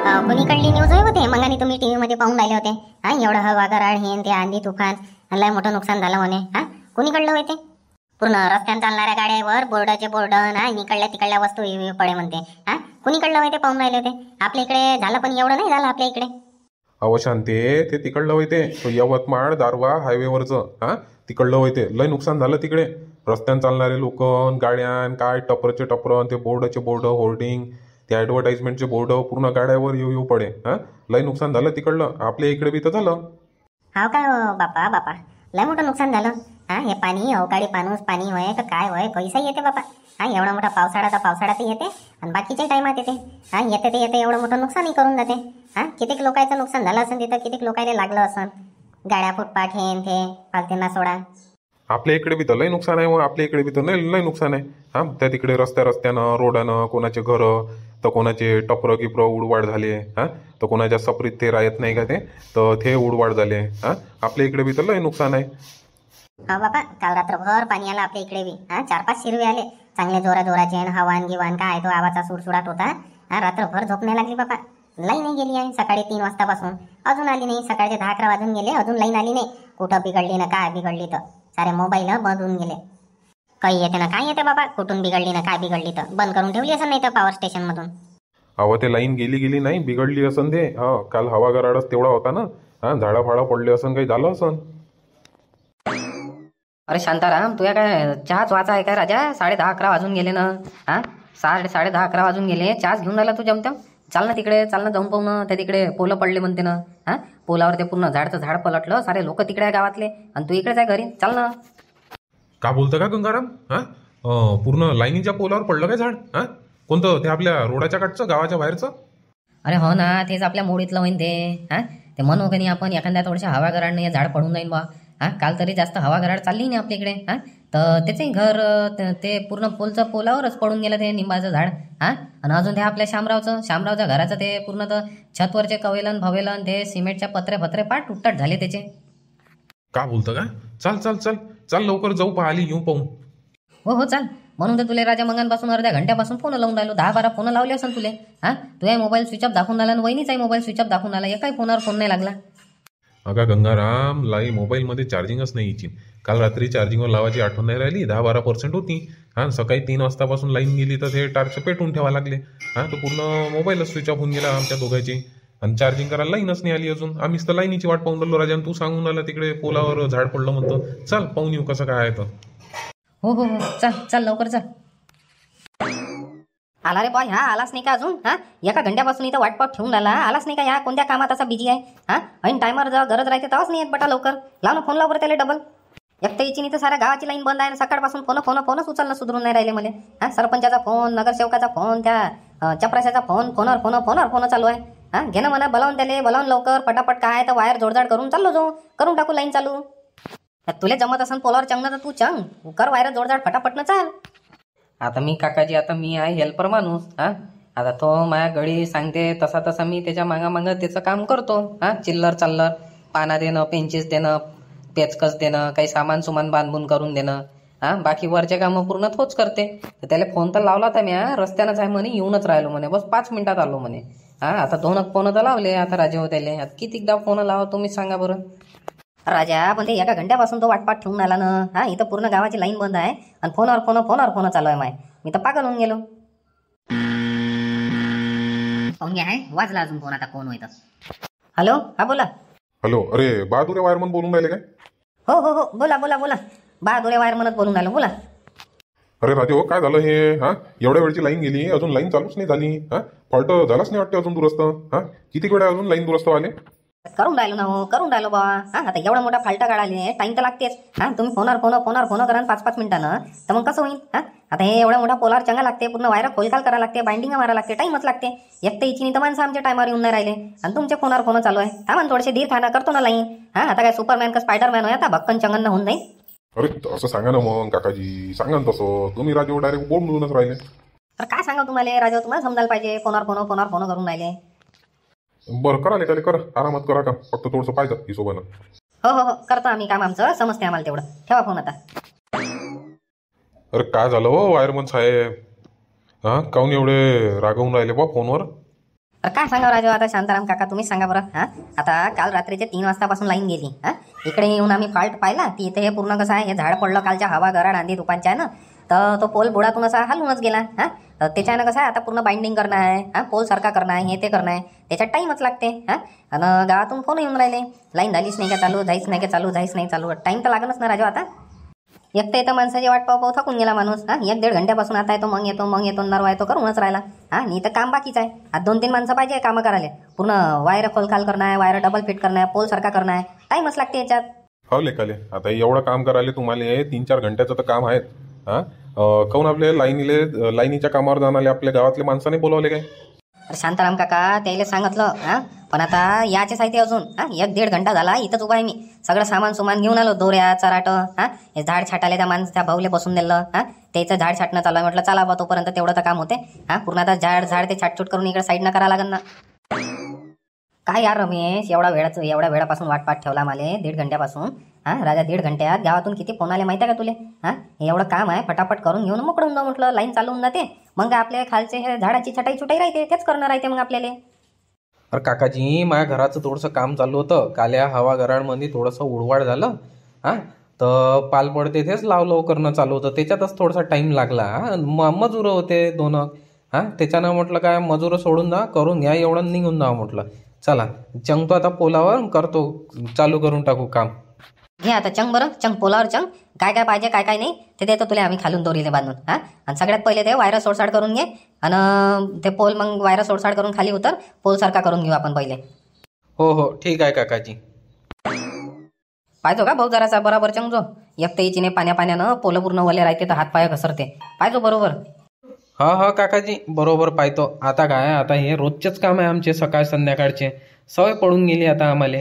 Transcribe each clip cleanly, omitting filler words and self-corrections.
कोणीकडली news होय होते मंगानी तुम्ही टीव्ही मध्ये पाहून राहिले होते. हा एवढं हवा गराड हे ते आंधी तुफान लय मोठं नुकसान झालं म्हणे. हा कोणीकडलं होते पूर्ण रस्त्याने चालणाऱ्या गाड्यावर बोर्डाचे बोर्ड ना इकडल्या तिकडल्या वस्तू पडे म्हणते. हा कोणीकडलं होते पाहून राहिले होते. आपल्या इकडे झालं पण एवढं नाही झालं आपल्या इकडे. अहो शांते ते तिकडलं होते यवतमाळ दारवा हायवेवरचं. हा तिकडलं होते लय नुकसान झालं तिकडे. रस्त्याने चालणारे लोक गाड्यान काय टपरचे टपर ते बोर्डाचे बोर्ड होर्डिंग ते ॲडव्हर्टाइजमेंटचे बोर्ड पूर्ण गाड्यावर येऊ पडे. हा लय नुकसान झालं तिकडलं. आपल्या इकडे बी तर झालं. हाव काय हो बापा बापा लय मोठं नुकसान झालं. हा हे पाणी अवकाळी पाणी होय का काय होय कैसा येते बापा. हा एवढा मोठा पावसाळा तर पावसाळ्यात येते आणि बाकीच्या टायमात येते. हा येते ते येते एवढं मोठं नुकसानही करून जाते. हा कितीक लोकांचं नुकसान झालं असेल तिथं कितीक लोकांना लागलं असेल. गाड्या फुटपाट हे ते पालतींना सोडा. आपल्या इकडे बी तर लय नुकसान आहे. मग आपल्या इकडे बी तर लय नुकसान आहे. हा त्या तिकडे रस्त्यानं रोडानं कोणाचे घरं तर कोणाचे टपरं किपरं उडवाड झाले. हा तर कोणाच्या सपरीत ते राहत नाही का ते उडवाड झाले. हा आपल्या इकडे बी तर लय नुकसान आहे. हा बापा काल रात्रभर पाणी आलं आपल्या इकडे बी. हा 4-5 शिरवे आले चांगले जोराचे हवान गिवान काय तो आवाजा सुडसुडाट होता. हा रात्रभर झोप नाही लागली बापा. लाईन नाही गेली आहे 3:30 वाजतापासून अजून आली नाही. सकाळचे 10-11 वाजून गेले अजून लाईन आली नाही. कुठं बिघडली ना काय बिघडली तर सारे मोबाईल बंद होऊन गेले. काही येते ना काय येते बाबा. कुठून बिघडली ना काय बिघडली तर बंद करून ठेवली असं नाही तर पॉवर स्टेशन मधून. अहो ते लाईन गेली नाही बिघडली असन ते. हा काल हवा गराडच तेवढा होता ना. हा झाडा फाडा पडले असन काही झालं असन. अरे शांताराम तुया काय चहाच वाचा आहे काय राजा. 10:30-11 वाजून गेले ना. हा 10:30-11 वाजून गेले. चहाच घेऊन राहिला तू जमत्या. चाल ना तिकडे चाल ना जाऊन पाहू ना. त्या तिकडे पोलं पडले म्हणते ना. हा पोलावर ते पूर्ण झाडचं झाड पलटलं. सारे लोक तिकडे आहे गावातले आणि तू इकडेच आहे घरी. चाल ना. का बोलतं का गंगाराम. हा पूर्ण लाईनीच्या पोलावर पडलं काय झाड. हा कोणतं ते आपल्या रोडाच्या काठचं गावाच्या बाहेरचं. अरे हो ना तेच आपल्या मोडीतलं होईन ते. हा ते म्हणू का नाही आपण एखाद्या थोड्याशा हवा गराडने हे झाड पडून जाईन बा. हा काल तरी जास्त हवा गराड चालली नाही आपल्या इकडे. हा तर त्याचंही घर ते पूर्ण पोलावरच पडून गेलं ते निंबाचं झाड. हा आणि अजून ते आपल्या शामरावच्या घराचं ते पूर्ण तर छतवरचे कवेलन भवेलन ते सिमेंटच्या पत्रे पाठ तुटट झाले त्याचे. का बोलतं का. चाल लवकर जाऊ पाहिली येऊ पाहू. हो चाल. म्हणून तर तुले राजा मंगांपासून अर्ध्या घंट्यापासून फोन लावून राहिलो. 10-12 फोन लावले असेल तुले. हा तुझ्या मोबाईल स्विच ऑफ दाखवून आला आणि वहिनीचाही मोबाईल स्विच ऑफ दाखवून आला. एकाही फोनावर फोन नाही लागला. अगा गंगाराम मोबाईलमध्ये चार्जिंगच नाही यायची. काल रात्री चार्जिंगवर लावायची आठवण नाही राहिली. 10-12% होती. हा सकाळी 3 वाजतापासून लाईन गेली तर ते टार्च पेटून ठेवा लागले. हा तो पूर्ण मोबाईलच स्विच ऑफ होऊन गेला आमच्या दोघांची. आणि चार्जिंग करायला लाईनच नाही आली अजून. आम्हीच तर लाईनीची वाट पाहून राहिलो राजा. तू सांगून आला तिकडे पोलावर झाड पडलं म्हणतो. चल पाहून येऊ कसं काय आहे तर. हो चल लवकर चल. आला रे बॉय. हा आलाच नाही का अजून. हा एका घंट्यापासून इथं वाट ठेवून राहिला. आलाच नाही का. या कोणत्या कामात असा बिझी आहे. हा ऐन टायमावर जेव्हा गरज राहते तेव्हाच नाही येत बटा लवकर. लाव ना फोन लाव बरं त्याला डबल. एक तर याची नाही तर साऱ्या गावाची लाईन बंद आहे ना. सकाळपासून फोनच उचलणं सुधरून नाही राहिले मला. हा सरपंचाचा फोन नगरसेवकाचा फोन त्या चपराशाचा फोनवर फोन चालू आहे. हा घे ना म्हणा बोलावून लवकर पटापट काय तर वायर जोडजाड करून चाललो जाऊ. करून टाकू लाईन चालू. तुला जमत असन पोलावर चंगणं तर तू चंग कर वायर जोडजाड फटाफट न चाल. आता मी काकाजी आता मी आहे हेल्पर माणूस. हा आता तो माझ्या घडी सांगते तसा मी त्याच्या मागं त्याचं काम करतो. हा चिल्लर पाना देणं पेंचेस देणं पेचकस देणं काही सामान बांधून करून देणं. हा बाकी वरचे कामं पूर्ण तोच करते. तर त्याला फोन तर लावला होता मी. रस्त्यानंच आहे म्हणे येऊनच राहिलो म्हणे. बस 5 मिनिटात आलो म्हणे. हा आता 2 फोन तर लावले आता राजे हो त्याले. आता कितीकदा फोन लावा तुम्ही सांगा बरं. राजा पण ते एका घंट्यापासून तो वाटपाट ठेवून आला ना. हा इथं पूर्ण गावाची लाईन बंद आहे आणि फोनवर फोन चालू आहे. मी तर पागल होऊन गेलो. पाहुणे आहे वाजला अजून फोन. आता कोण होतं. हॅलो हा बोला. हॅलो अरे बहादुरे वायरमन बोलून राहिले काय. हो बोला बहादुरे वायरमनच बोलून राहिलो बोला. अरे राजे हो काय झालं हे. हा एवढ्या वेळची लाईन गेली अजून लाईन चालूच नाही झाली. हा फॉल्ट झालाच नाही वाटते अजून दुरुस्त. हा किती वेळ अजून लाईन दुरुस्त आले. करून राहिलो बा. हा आता एवढा मोठा फाल्टा काढाले टाइम तर लागतेच. हा तुम्ही फोनवर करा 5-5 मिनिटानं तर मग कसं होईल. हा आता हे एवढा मोठा पोलावर चंगा लागते पूर्ण वायर खोलकाल करा लागते बाइंडिंग मारा लागते टाइमच लागते. एक तर इची तर माणसं आमच्या टायमावर येऊन नाही राहिले आणि तुमच्या फोनवर फोन चालू आहे. हा मग थोडेसे धीर खाना करतो ना लाईन. हा आता काय सुपरमॅन का स्पायडरमॅन होय आता भक्कन चंगन होऊन जाईल. अरे असं सांगा ना मग काकाजी सांगा ना तसं. तुम्ही राजे डायरेक्ट बोलूनच राहिले. तर काय सांगा तुम्हाला राजा तुम्हाला समजायला पाहिजे. फोनवर फोन करून राहिले. बरं करा आरामात करा का फक्त थोडंसं पाहिजे हिशोबानं. हो करतो आम्ही काम आमचं समजते आम्हाला तेवढं. ठेवा फोन आता. अरे काय झालं हो वायरमन साहेब. हा काहून एवढे रागवून राहिले बा फोनवर. अरे काय सांगा राजू आता शांताराम काका तुम्हीच सांगा बरं. आता काल रात्रीचे 3 वाजतापासून लाईन गेली. इकडे येऊन आम्ही फॉल्ट पाहिला की इथे हे पूर्ण कसं आहे, हे झाड पडलं कालच्या हवा गराड आंधी तुफानच्या आहे ना, तर तो पोल बुडातून असा हलूनच गेला. तर त्याच्यानं कसं आहे, आता पूर्ण बाइंडिंग करणं आहे, पोल सारखा करणं आहे, हे ते करणं आहे, त्याच्यात टाईमच लागते. आणि गावातून फोन येऊन राहिले, लाईन झालीच नाही का चालू, जायच नाही का चालू, जायच नाही चालू. टाईम तर लागणच ना राजू. आता एक तर येतं माणसाची वाट पाहू पाहू थकून गेला माणूस. 1-1.5 घंट्यापासून आता येतो, मग येतो नरवा येतो करूनच राहिला. आणि इथं काम बाकीच आहे. आज 2-3 माणसं पाहिजे कामं करायला. पूर्ण वायर खोलखाल करणं आहे, वायर डबल फिट करणं आहे, पोल सारखा करणं आहे, टाईमच लागते याच्यात. हो लेखाले, आता एवढं काम करायला तुम्हाला 3-4 घंट्याचं तर काम आहे. काऊन आपले लाईनीच्या कामावर जाणारे आपल्या गावातले माणसाने बोलावले काय? अरे शांताराम काका त्याला सांगितलं, पण आता याचे साहित्य अजून 1-1.5 घंटा झाला इथंच उभा आहे मी. सगळं सामान घेऊन आलो, दोऱ्या चराट, हे झाड छाटाले त्या भाऊले बसून दिलं. त्याचं झाड छाटणं चालू आहे. म्हटलं चला बा तोपर्यंत तेवढं तर काम होते. पूर्ण आता झाड ते छाटछूट करून इकडे साईडनं करावं लागेल ना. काय यार रमेश, एवढ्या वेळापासून वाट पाठ ठेवला मला 1.5 घंट्यापासून. राजा 1.5 घंट्यात गावातून किती फोन आले माहिती आहे का तुले? हे एवढं काम आहे, फटाफट करून घेऊन मोकळून जाऊ म्हटलं. लाईन चालू होऊन जाते, मग आपल्या खालचे हे झाडाची छटाई छुटाई राहते, तेच करणं राहते मग आपल्याला. अरे काकाजी, माझ्या घराचं थोडंसं काम चालू होतं. काल्या हवा गराडमध्ये थोडंसं उडवाड झालं. तर पाल पडते तेच लाव करणं चालू होतं, त्याच्यातच थोडासा टाईम लागला. मजूर होते 2. त्याच्यानं म्हटलं काय मजूर सोडून जा, करून घ्या एवढं निघून जा म्हटलं. चला चंगतो आता पोलावर, करतो चालू करून टाकू काम. घे आता चंग बरं, चंग पोलावर चंग. काय काय पाहिजे काय काय नाही ते देतो तुला आम्ही खालून दोरीले बांधून. आणि सगळ्यात पहिले ते वायरा सोडसाड करून घे, आणि ते पोल मग वायरा सोडसाड करून खाली उतर, पोल सारखा करून घेऊ आपण पहिले. हो ठीक आहे काकाजी. पाहिजो का भाऊ जरासा बरोबर चंगजो. एक तर इचिने पाण्यानं पोलं पूर्ण वले राहते तर हातपाय घसरते. पाहिजो बरोबर. हा काकाजी बरोबर पाहतो. आता काय, आता हे रोजचेच काम आहे आमचे, सकाळ संध्याकाळचे सवय पडून गेली आता आम्हाला.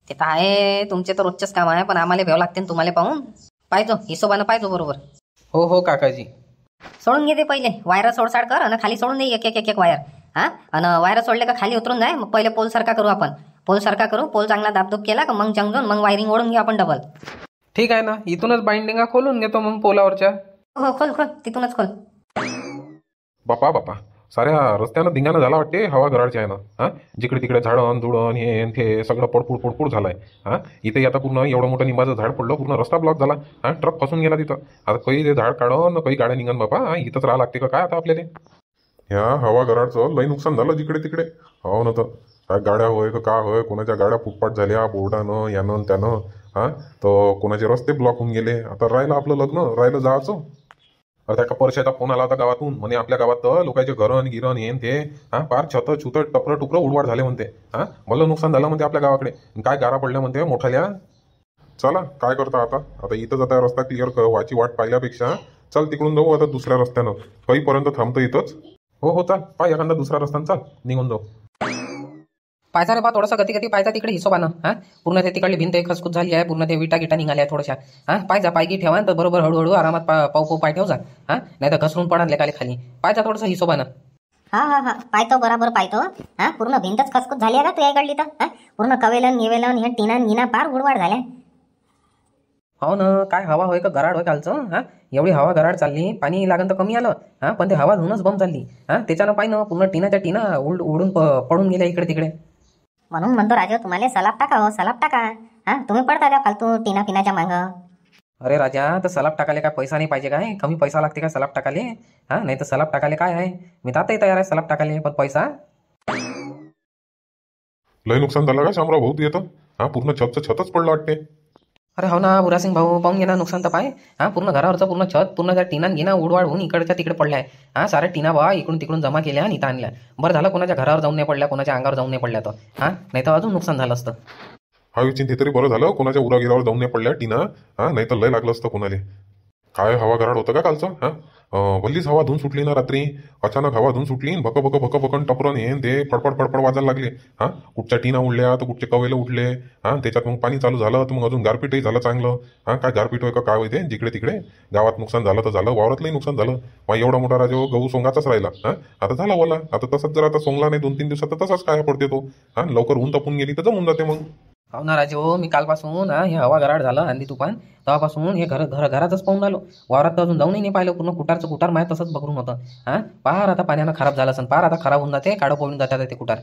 ते तर आहे, तुमचे तर रोजचेच काम आहे, पण आम्हाला भेव लागते तुम्हाला पाहून. पाहिजो हिशोबानं पाहिजो बरोबर. हो काकाजी. सोडून घे ते पहिले वायर सोडसाड कर, आणि खाली सोडून दे एक वायर. आणि वायर सोडले का खाली उतरून जाय. मग पहिले पोल सारखा करू आपण, पोल सारखा करू. पोल चांगला दाबदूब केला का मग चंगजून मग वायरिंग ओढून घेऊ आपण डबल. ठीक आहे ना, इथूनच बाइंडिंगा खोलून घेतो मग पोलावरच्या. हो खोल तिथूनच खोल. बापा साऱ्या रस्त्यानं धिंगाणं झाला वाटते हवा गराडच्या आहे ना. जिकडे तिकडे झाडं जुडण हे सगळं पडपूड झालाय. इथे आता पूर्ण एवढं मोठं निंबाचं झाड पडलं, पूर्ण रस्ता ब्लॉक झाला. ट्रक फसून गेला तिथं. आता काही ते झाड काढून काही गाड्या निघन बापा. इथंच राहा लागते का काय आता आपल्याला? ह्या हवा गराडचं लई नुकसान झालं जिकडे तिकडे. हो ना, तर काय गाड्या होय का होय, कोणाच्या गाड्या फुटपाट झाल्या बोर्डानं यानं त्यानं. तर कोणाचे रस्ते ब्लॉक होऊन गेले. आता राहिलं आपलं लग्न, राहिलं जायचं. त्या एका परशाचा फोन आला होता गावातून, म्हणे आपल्या गावात तर लोकांचे घरण गिरण येन ते पार छत टपरं टुपरं उडवाड झाले म्हणते. मला नुकसान झालं म्हणते आपल्या गावाकडे. काय गारा पडल्या म्हणते मोठाल्या. चला काय करता आता इथंच आता रस्ता क्लिअर व्हायची वाट पाहिल्यापेक्षा चल तिकडून जाऊ आता दुसऱ्या रस्त्यानं. काहीपर्यंत थांबतो इथंच. हो चाल, पाय एखादा दुसऱ्या रस्त्यानं चाल, निघून जाऊ. पाहिजे रे बा थोडंसं गती पाहिजे तिकडे हिशोबानं. पूर्ण ते तिकडली भिंत खसखूस झाली आहे, पूर्ण ते विटा निघाल्या थोड्याशा. पाहिजे पायगी ठेवा तर बरोबर हळूहळू आरामात पाऊ पाय ठेव जा. नाही तर घसरून पडाले काले खाली. पाहिजे थोडंसं हिशोबानं. हा पाहतो बरोबर पाहतो. पूर्ण भिंतच खसखूस झाली आहे का तू इकडली तर? पूर्ण कवेलन हे टिना पार उडवाड झाल्या. हो ना, काय हवा होय का गराड होय कालचं. एवढी हवा गराड चालली, पाणी लागन तर कमी आलं. पण ते हवा धुवूनच बंद झाली. त्याच्यानं पाहिजे पूर्ण टिना उडून पडून गेल्या इकडे तिकडे. म्हणून म्हणतो राजा तुम्हाला सलाप टाका. तुम्ही पडता का फालतू टिना पिनाच्या मागं? अरे राजा, तर सलाप टाकाले काय पैसा नाही पाहिजे काय? कमी पैसा लागते का सलाप टाकाले? नाही तर सलाप टाकाले काय आहे, मी तर आताही तयार आहे सलाप टाकाले, पण पैसा. लय नुकसान झालं का शामराव भाऊ तू येतं? पूर्ण छतच पडलं वाटते. अरे हो ना बुरासिंग भाऊ, पाहून घे ना नुकसान तर पाय. पूर्ण घरावरचं पूर्ण छत पूर्ण त्या टिनान घेणं उडवाड होऊन इकडच्या तिकडे पडल्या आहे. साऱ्या टिना बा इकडून तिकडून जमा केल्या आणि इथं आणल्या. बरं झालं कोणाच्या घरावर जाऊन नाही पडल्या, कोणाच्या अंगावर जाऊन नाही पडल्या तर. नाही तर अजून नुकसान झालं असतं. हा चिंते तरी बरं झालं कोणाच्या उरागिरावर जाऊन नाही पडल्या टिना. नाही तर लय लागलं असतं कोणाला. काय हवा गराड होतं का कालचं? भल्लीच हवा धुवून सुटली ना रात्री. अचानक हवा धुवून सुटली, भकन टपरन हे ते फडफड वाजायला लागले. कुठच्या टिना उडल्या तर कुठचे कवेले उठले. त्याच्यात मग पाणी चालू झालं तर मग अजून गारपीटही झालं चांगलं. काय गारपीट होय का काय होते जिकडे तिकडे. गावात नुकसान झालं तर झालं, वावरातलंही नुकसान झालं. मग एवढा मोठा राजा गहू सोंगाचाच राहिला. आता झाला बोला. आता तसंच जर आता सोंगला नाही 2-3 दिवसात तर तसाच काय पडते तो. लवकर ऊन तपून गेली तर जमून जाते मग. हो ना राजे हो, मी कालपासून हे हवा गराड झालं आंधी तुफान तेव्हापासून हे घरातच पाहून आलो. वावरात तर अजून जाऊनही नाही पाहिलं. पूर्ण कुटारचं कुटार माहीत तसंच बघून होतं. पार आता पाण्यानं खराब झालं असेल, पार आता खराब होऊन जाते, काढं पळून जातात ते कुटार.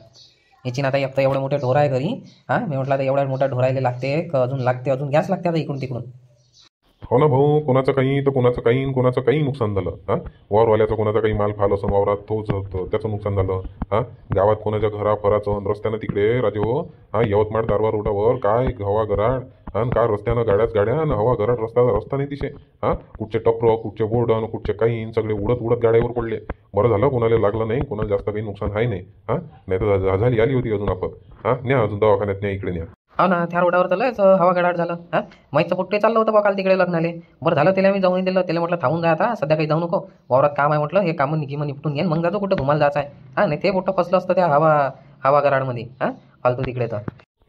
याची आता एक तर एवढे मोठे ढोर आहे घरी. मी म्हटलं आता एवढ्या मोठ्या ढोरायला लागते अजून गॅस लागते आता इकडून तिकडून. हो ना भाऊ, कोणाचं काही तर कोणाचं काही नुकसान झालं. वावरवाल्याचं कोणाचा काही माल फाल असं वावरात त्याचं नुकसान झालं. गावात कोणाच्या घराफराचं रस्त्यानं तिकडे राजे हो, यवतमाळ दारवा रोडावर काय हवा गराड, आणि काय रस्त्यानं गाड्या आणि हवा गराड, रस्ता नाही तिथे. कुठचे टपर, कुठचे बोर्ड आणि कुठचे काही सगळे उडत गाड्यावर पडले. बरं झालं कोणाला लागलं नाही, कोणाला जास्त काही नुकसान आहे नाही. नाही तर झाली आली होती अजून आपण. न्या अजून दवाखान्यात न्या, इकडे न्या. हो ना, त्या रोडावर तर लयच हवा गडाट झालं. माहीतचं पोट्टे चाललं होतं बा काल तिकडे लग्नाले. बरं झालं त्याला मी जाऊन दिलं. त्याला म्हटलं थांबून जा, आता सध्या काही जाऊ नको, वावरात काम आहे म्हटलं, हे कामं निपटून घेईन मग जातो कुठं घुमायला जायचं आहे. नाही ते मोठं फसलं असतं त्या हवा गराडमध्ये. फालतू तिकडे तर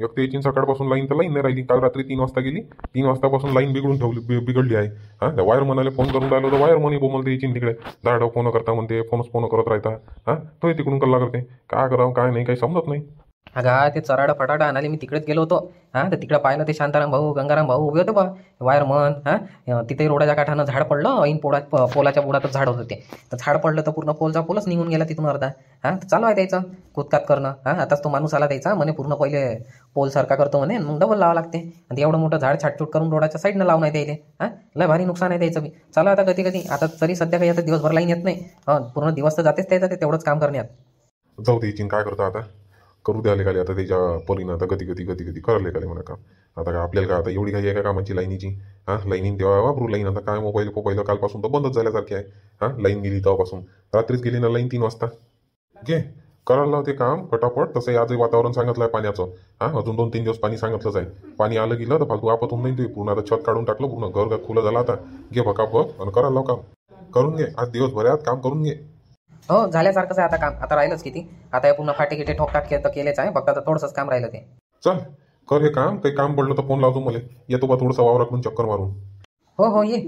एक तर याची सकाळपासून लाईन नाही राहिली. काल रात्री 3 वाजता गेली. 3 वाजतापासून लाईन बिघडली आहे. त्या वायर मनाला फोन करून राहिलो तर वायर मनी बोमलते यायची तिकडे. दाडो फोन करता म्हणते, फोन करत राहता. तो तिकडून कल्ला करते. काय करावं काय नाही काही समजत नाही. अगा ते चराडा फटाडा आणाले मी तिकडेच गेलो होतो. तर तिकडे पाहिलं ते शांताराम भाऊ गंगाराम भाऊ उभे होते बा वायरमन. तिथे रोडाच्या काठानं झाड पडलं, ऐन पोलाच्या बुडातच झाड होतं ते. तर झाड पडलं तर पूर्ण पोलच निघून गेला तिथून अर्धा. तर चालू आहे त्याचं कुदकात करणं. आताच तो माणूस आला त्याचा म्हणे पूर्ण पहिले पोल सारखा करतो म्हणे, मग डबल लावा लागते. आणि एवढं मोठं झाड छाटछूट करून रोडाच्या साईडनं लावून आहे त्याला. लय भारी नुकसान आहे त्याचं बी. चालू आता कधी आता तरी सध्या काही आता दिवसभर लाईन येत नाही. पूर्ण दिवस तर जातेच त्याचं, ते तेवढंच काम करण्यात. जाऊ दे याची काय करता आता, करू द्या लेखाले आता त्याच्या परीनं. आता गती करायला लेखाले म्हणा काम. आता काय आपल्याला काय आता एवढी काही आहे का कामाची लाईनीची. लाईनीन तेव्हा वापरू लाईन. आता काय मोबाईल कालपासून तर बंदच झाल्यासारखे आहे. लाईन गेली तेव्हापासून. रात्रीच गेली ना लाईन 3 वाजता. घे करायला लावते काम फटाफट. तसं आजही वातावरण सांगितलं आहे पाण्याचं. अजून 2-3 दिवस पाणी सांगितलंच आहे. पाणी आलं गेलं तर फालतू आपत होऊन नाही. ते पूर्ण आता छत काढून टाकलं, पूर्ण घर खुलं झालं. आता घे फटाफट आणि करायला लाव काम. करून घे आज दिवसभरात काम करून घे. हो झाल्यासारखंच आहे आता काम. आता राहिलंच किती. आता हे पुन्हा फाटे गिटे ठोकटाक केलेच आहे. फक्त आता थोडंसंच काम राहिलं ते. चल कर हे काम. काही काम पडलं तर फोन लावतो मला. येतो बा थोडंसं वावराकडून चक्कर मारून. हो ये.